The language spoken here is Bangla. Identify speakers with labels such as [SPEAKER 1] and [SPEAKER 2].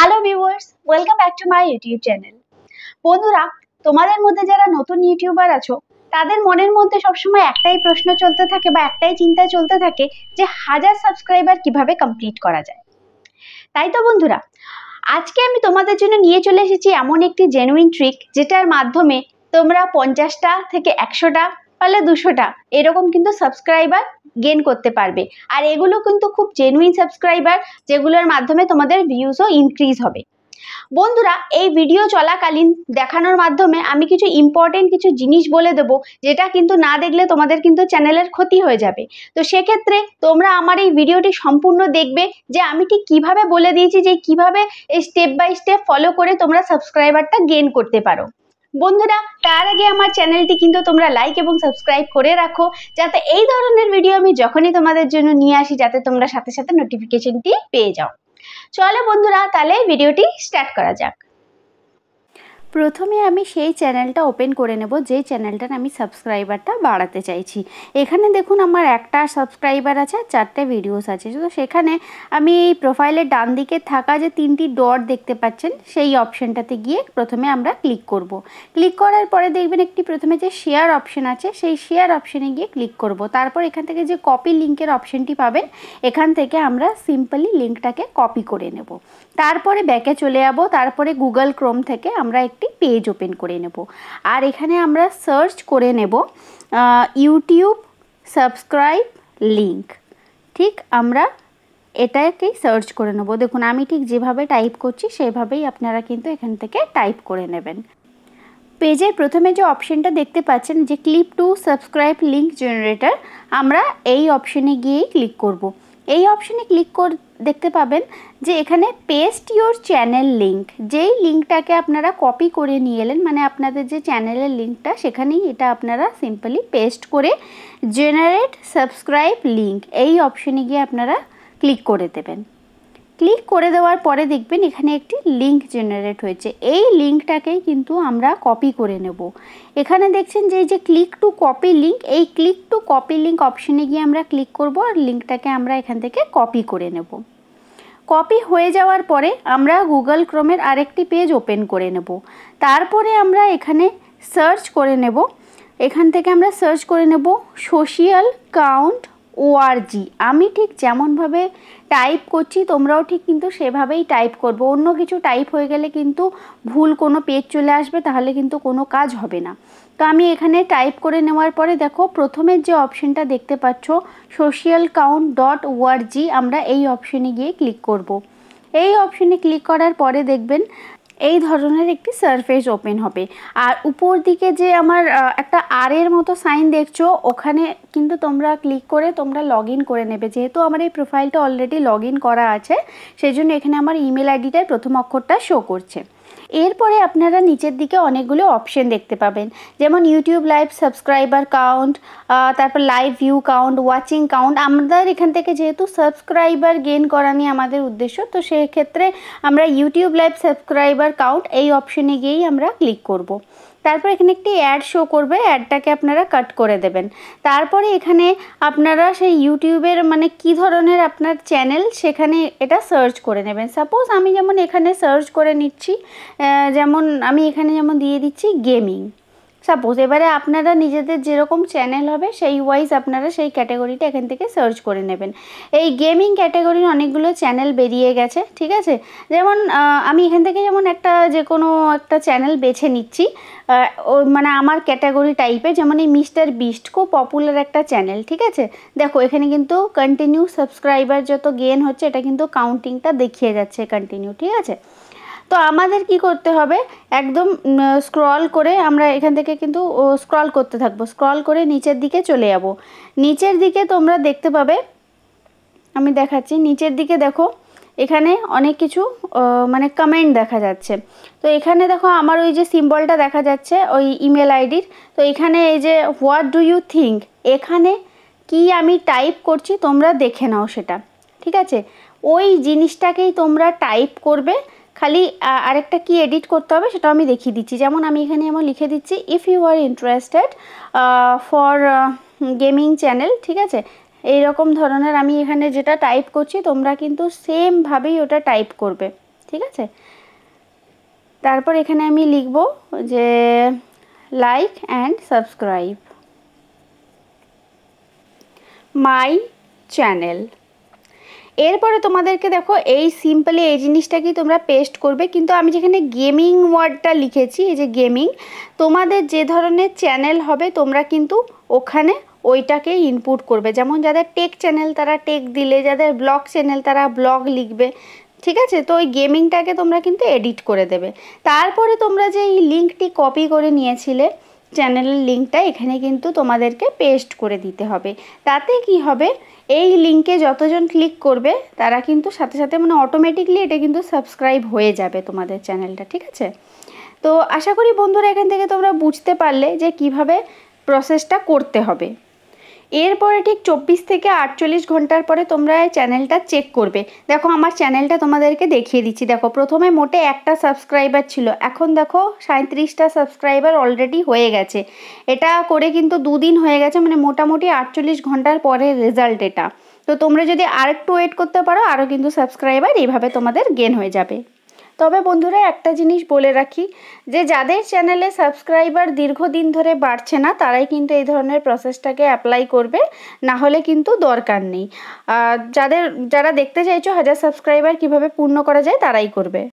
[SPEAKER 1] Hello viewers, welcome back to my YouTube channel. বন্ধুরা, তোমাদের মধ্যে যারা নতুন ইউটিউবার আছো তাদের মনের মধ্যে সবসময় একটাই প্রশ্ন চলতে থাকে বা একটাই চিন্তা চলতে থাকে যে 1000 সাবস্ক্রাইবার কিভাবে কমপ্লিট করা যায়। তাই তো বন্ধুরা, আজকে আমি তোমাদের জন্য নিয়ে চলে এসেছি এমন একটি জেনুইন ট্রিক যেটার মাধ্যমে তোমরা 50টা থেকে 100টা পারলে 200টা এরকম কিন্তু সাবস্ক্রাইবার গেইন করতে পারবে। আর এগুলো কিন্তু খুব জেনুইন সাবস্ক্রাইবার, যেগুলোর মাধ্যমে তোমাদের ভিউজও ইনক্রিজ হবে। বন্ধুরা, এই ভিডিও চলাকালীন দেখানোর মাধ্যমে আমি কিছু ইম্পর্টেন্ট কিছু জিনিস বলে দেবো, যেটা কিন্তু না দেখলে তোমাদের কিন্তু চ্যানেলের ক্ষতি হয়ে যাবে। তো সেক্ষেত্রে তোমরা আমার এই ভিডিওটি সম্পূর্ণ দেখবে, যে আমি ঠিক কিভাবে বলে দিয়েছি যে কিভাবে এই স্টেপ বাই স্টেপ ফলো করে তোমরা সাবস্ক্রাইবারটা গেইন করতে পারো। বন্ধুরা, তার আগে আমার চ্যানেলটি কিন্তু তোমরা লাইক এবং সাবস্ক্রাইব করে রাখো, যাতে এই ধরনের ভিডিও আমি যখনই তোমাদের জন্য নিয়ে আসি যাতে তোমরা সাথে সাথে নোটিফিকেশনটি পেয়ে যাও। চলো বন্ধুরা, তাহলে ভিডিওটি স্টার্ট করা যাক। প্রথমে আমি সেই চ্যানেলটা ওপেন করে নেব যেই চ্যানেলটার আমি সাবস্ক্রাইবারটা বাড়াতে চাইছি। এখানে দেখুন আমার একটা সাবস্ক্রাইবার আছে আর 4টে ভিডিওস আছে। তো সেখানে আমি এই প্রোফাইলের ডান দিকে থাকা যে 3টি ডট দেখতে পাচ্ছেন সেই অপশানটাতে গিয়ে প্রথমে আমরা ক্লিক করব। ক্লিক করার পরে দেখবেন একটি প্রথমে যে শেয়ার অপশান আছে সেই শেয়ার অপশানে গিয়ে ক্লিক করব। তারপর এখান থেকে যে কপি লিঙ্কের অপশানটি পাবেন, এখান থেকে আমরা সিম্পলি লিঙ্কটাকে কপি করে নেব। তারপরে ব্যাকে চলে যাব, তারপরে গুগল ক্রোম থেকে আমরা একটি পেজ ওপেন করে নেব। আর এখানে আমরা সার্চ করে নেব ইউটিউব সাবস্ক্রাইব লিঙ্ক। ঠিক আমরা এটাকেই সার্চ করে নেব। দেখুন আমি ঠিক যেভাবে টাইপ করছি সেভাবেই আপনারা কিন্তু এখান থেকে টাইপ করে নেবেন। পেজের প্রথমে যে অপশানটা দেখতে পাচ্ছেন যে clip to subscribe link generator, আমরা এই অপশানে গিয়েই ক্লিক করব। এই অপশানে ক্লিক দেখতে পাবেন যে এখানে পেস্ট ইউর চ্যানেল লিঙ্ক, যেই লিঙ্কটাকে আপনারা কপি করে নিয়ে এলেন, মানে আপনাদের যে চ্যানেলের লিঙ্কটা সেখানেই এটা আপনারা সিম্পলি পেস্ট করে জেনারেট সাবস্ক্রাইব লিঙ্ক এই অপশানে গিয়ে আপনারা ক্লিক করে দেবেন। ক্লিক করে দেওয়ার পরে দেখবেন এখানে একটি লিঙ্ক জেনারেট হয়েছে। এই লিঙ্কটাকেই কিন্তু আমরা কপি করে নেব। এখানে দেখছেন যে এই যে ক্লিক টু কপি লিঙ্ক, এই ক্লিক টু কপি লিঙ্ক অপশানে গিয়ে আমরা ক্লিক করব আর লিঙ্কটাকে আমরা এখান থেকে কপি করে নেব। কপি হয়ে যাওয়ার পরে আমরা গুগল ক্রোমের আরেকটি পেজ ওপেন করে নেব। তারপরে আমরা এখানে সার্চ করে নেব, এখান থেকে আমরা সার্চ করে নেব সোশ্যাল কাউন্ট ওআরজি। আমি ঠিক যেমনভাবে টাইপ করছি তোমরাও ঠিক কিন্তু সেভাবেই টাইপ করবো। অন্য কিছু টাইপ হয়ে গেলে কিন্তু ভুল কোনো পেজ চলে আসবে, তাহলে কিন্তু কোনো কাজ হবে না। তো আমি এখানে টাইপ করে নেওয়ার পরে দেখো প্রথমের যে অপশানটা দেখতে পাচ্ছ সোশ্যাল কাউন্ট ডট ওআরজি, আমরা এই অপশানে গিয়ে ক্লিক করব। এই অপশানে ক্লিক করার পরে দেখবেন এই ধরনের একটি সারফেস ওপেন হবে। আর উপর দিকে যে আমার একটা আরের মতো সাইন দেখছো, ওখানে কিন্তু তোমরা ক্লিক করে তোমরা লগ ইন করে নেবে। যেহেতু আমার এই প্রোফাইলটা অলরেডি লগ ইন করা আছে, সেই জন্য এখানে আমার ইমেল আইডিটার প্রথম অক্ষরটা শো করছে। এরপরে আপনারা নিচের দিকে অনেকগুলো অপশন দেখতে পাবেন, যেমন ইউটিউব লাইভ সাবস্ক্রাইবার কাউন্ট, তারপর live view count, watching count. আমাদের এখান থেকে যেহেতু সাবস্ক্রাইবার গেইন করা নিয়ে আমাদের উদ্দেশ্য, তো সেক্ষেত্রে আমরা ইউটিউব লাইভ সাবস্ক্রাইবার কাউন্ট এই অপশনে গিয়েই আমরা ক্লিক করব। তারপর এখানে একটি অ্যাড শো করবে, অ্যাডটাকে আপনারা কাট করে দেবেন। তারপরে এখানে আপনারা সেই ইউটিউবের মানে কি ধরনের আপনার চ্যানেল সেখানে এটা সার্চ করে নেবেন। সাপোজ আমি যেমন এখানে সার্চ করে নিচ্ছি, যেমন আমি এখানে যেমন দিয়ে দিচ্ছি গেমিং সাপোজ। এবারে আপনারা নিজেদের যেরকম চ্যানেল হবে সেই ওয়াইজ আপনারা সেই ক্যাটাগরিটা এখান থেকে সার্চ করে নেবেন। এই গেমিং ক্যাটাগরির অনেকগুলো চ্যানেল বেরিয়ে গেছে, ঠিক আছে। যেমন আমি এখান থেকে যেমন যে কোনো একটা চ্যানেল বেছে নিচ্ছি, মানে আমার ক্যাটাগরি টাইপের, যেমন এই মিস্টার বিস্ট খুব পপুলার একটা চ্যানেল, ঠিক আছে। দেখো এখানে কিন্তু কন্টিনিউ সাবস্ক্রাইবার যত গেইন হচ্ছে এটা কিন্তু কাউন্টিংটা দেখিয়ে যাচ্ছে কন্টিনিউ, ঠিক আছে। তো আমাদের কি করতে হবে, একদম স্ক্রল করে আমরা এখান থেকে কিন্তু স্ক্রল করতে থাকবো। স্ক্রল করে নিচের দিকে চলে যাব। নিচের দিকে তোমরা দেখতে পাবে, আমি দেখাচ্ছি, নিচের দিকে দেখো এখানে অনেক কিছু মানে কমেন্ট দেখা যাচ্ছে। তো এখানে দেখো আমার ওই যে সিম্বলটা দেখা যাচ্ছে ওই ইমেল আইডির, তো এখানে এই যে হোয়াট ডু ইউ থিঙ্ক, এখানে কি আমি টাইপ করছি তোমরা দেখে নাও সেটা, ঠিক আছে। ওই জিনিসটাকেই তোমরা টাইপ করবে, খালি আরেকটা কি এডিট করতে হবে সেটা আমি দেখিয়ে দিচ্ছি। যেমন আমি এখানে যেমন লিখে দিচ্ছি if you are interested for gaming channel, ঠিক আছে। এই রকম ধরনের আমি এখানে যেটা টাইপ করছি তোমরা কিন্তু সেম ভাবেই ওটা টাইপ করবে, ঠিক আছে। তারপর এখানে আমি লিখব যে like and subscribe my channel. এরপরে তোমাদেরকে দেখো এই সিম্পলি এই জিনিসটাকেই তোমরা পেস্ট করবে, কিন্তু আমি যেখানে গেমিং ওয়ার্ডটা লিখেছি, এই যে গেমিং, তোমাদের যে ধরনের চ্যানেল হবে তোমরা কিন্তু ওখানে ওইটাকে ইনপুট করবে। যেমন যাদের টেক চ্যানেল তারা টেক দিলে, যাদের ব্লগ চ্যানেল তারা ব্লগ লিখবে, ঠিক আছে। তো ওই গেমিংটাকে তোমরা কিন্তু এডিট করে দেবে। তারপরে তোমরা যে এই লিঙ্কটি কপি করে নিয়েছিলে চ্যানেলের লিঙ্কটা এখানে কিন্তু তোমাদেরকে পেস্ট করে দিতে হবে। তাতে কি হবে, এই লিঙ্কে যতজন ক্লিক করবে তারা কিন্তু সাথে সাথে মানে অটোমেটিকলি এটা কিন্তু সাবস্ক্রাইব হয়ে যাবে তোমাদের চ্যানেলটা, ঠিক আছে। তো আশা করি বন্ধুরা এখান থেকে তোমরা বুঝতে পারলে যে কিভাবে প্রসেসটা করতে হবে। এরপরে ঠিক 24 থেকে 48 ঘন্টার পরে তোমরা এই চ্যানেলটা চেক করবে। দেখো আমার চ্যানেলটা তোমাদেরকে দেখিয়ে দিচ্ছি। দেখো প্রথমে মোটে একটা সাবস্ক্রাইবার ছিল, এখন দেখো 37টা সাবস্ক্রাইবার অলরেডি হয়ে গেছে। এটা করে কিন্তু 2 দিন হয়ে গেছে, মানে মোটামুটি 48 ঘন্টার পরের রেজাল্ট এটা। তো তোমরা যদি আরেকটু ওয়েট করতে পারো আরও কিন্তু সাবস্ক্রাইবার এইভাবে তোমাদের গেন হয়ে যাবে। তবে বন্ধুরা একটা জিনিস বলে রাখি, যে যাদের চ্যানেলে সাবস্ক্রাইবার দীর্ঘদিন ধরে বাড়ছে না তারাই কিন্তু এই ধরনের প্রসেসটাকে অ্যাপ্লাই করবে, না হলে কিন্তু দরকার নেই। যারা দেখতে চাইছো 1000 সাবস্ক্রাইবার কিভাবে পূর্ণ করা যায় তারাই করবে।